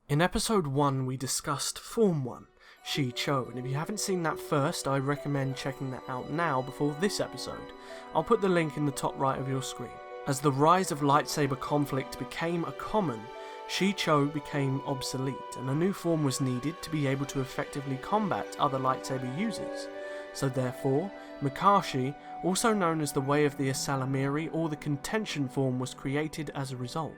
In episode 1 we discussed Form 1, Shi-Cho, and if you haven't seen that first, I recommend checking that out now before this episode. I'll put the link in the top right of your screen. As the rise of lightsaber conflict became a common, Shi-Cho became obsolete, and a new form was needed to be able to effectively combat other lightsaber users. So therefore, Makashi, also known as the Way of the Asalamiri or the Contention form, was created as a result.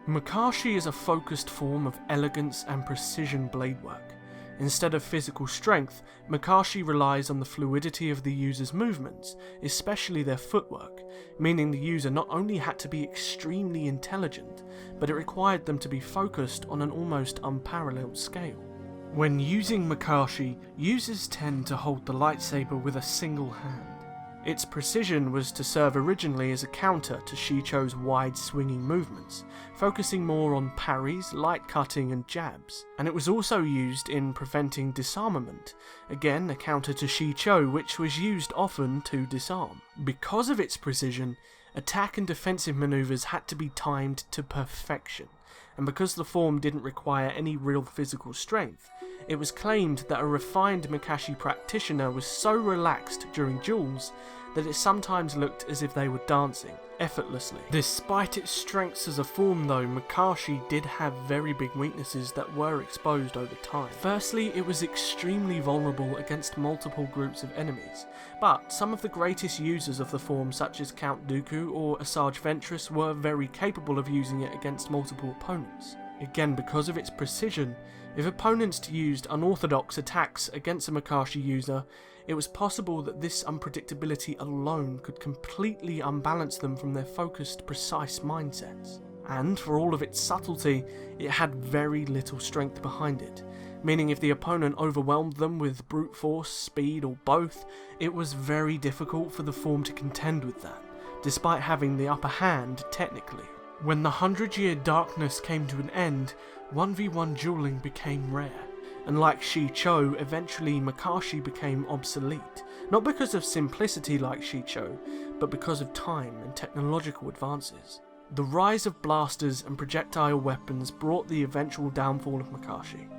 Makashi is a focused form of elegance and precision blade work. Instead of physical strength, Makashi relies on the fluidity of the user's movements, especially their footwork, meaning the user not only had to be extremely intelligent, but it required them to be focused on an almost unparalleled scale. When using Makashi, users tend to hold the lightsaber with a single hand. Its precision was to serve originally as a counter to Shi-Cho's wide swinging movements, focusing more on parries, light cutting and jabs, and it was also used in preventing disarmament, again a counter to Shi-Cho, which was used often to disarm. Because of its precision, attack and defensive maneuvers had to be timed to perfection, and because the form didn't require any real physical strength, it was claimed that a refined Makashi practitioner was so relaxed during duels that it sometimes looked as if they were dancing, effortlessly. Despite its strengths as a form though, Makashi did have very big weaknesses that were exposed over time. Firstly, it was extremely vulnerable against multiple groups of enemies, but some of the greatest users of the form, such as Count Dooku or Asajj Ventress, were very capable of using it against multiple opponents. Again, because of its precision, if opponents used unorthodox attacks against a Makashi user, it was possible that this unpredictability alone could completely unbalance them from their focused, precise mindsets. And for all of its subtlety, it had very little strength behind it, meaning if the opponent overwhelmed them with brute force, speed or both, it was very difficult for the form to contend with that, despite having the upper hand technically. When the 100-year darkness came to an end, 1v1 dueling became rare, and like Shi-Cho, eventually Makashi became obsolete, not because of simplicity like Shi-Cho, but because of time and technological advances. The rise of blasters and projectile weapons brought the eventual downfall of Makashi.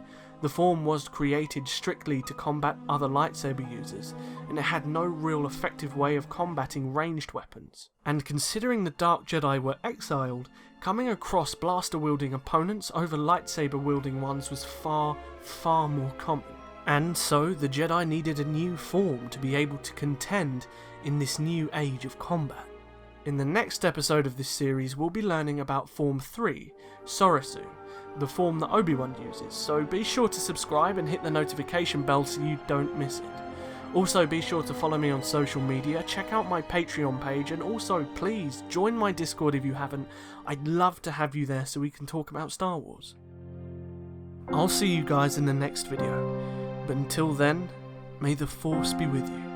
The form was created strictly to combat other lightsaber users, and it had no real effective way of combating ranged weapons. And considering the Dark Jedi were exiled, coming across blaster-wielding opponents over lightsaber-wielding ones was far, far more common. And so the Jedi needed a new form to be able to contend in this new age of combat. In the next episode of this series, we'll be learning about Form 3, Soresu, the form that Obi-Wan uses, so be sure to subscribe and hit the notification bell so you don't miss it. Also be sure to follow me on social media, check out my Patreon page, and also please join my Discord if you haven't. I'd love to have you there so we can talk about Star Wars. I'll see you guys in the next video, but until then, may the Force be with you.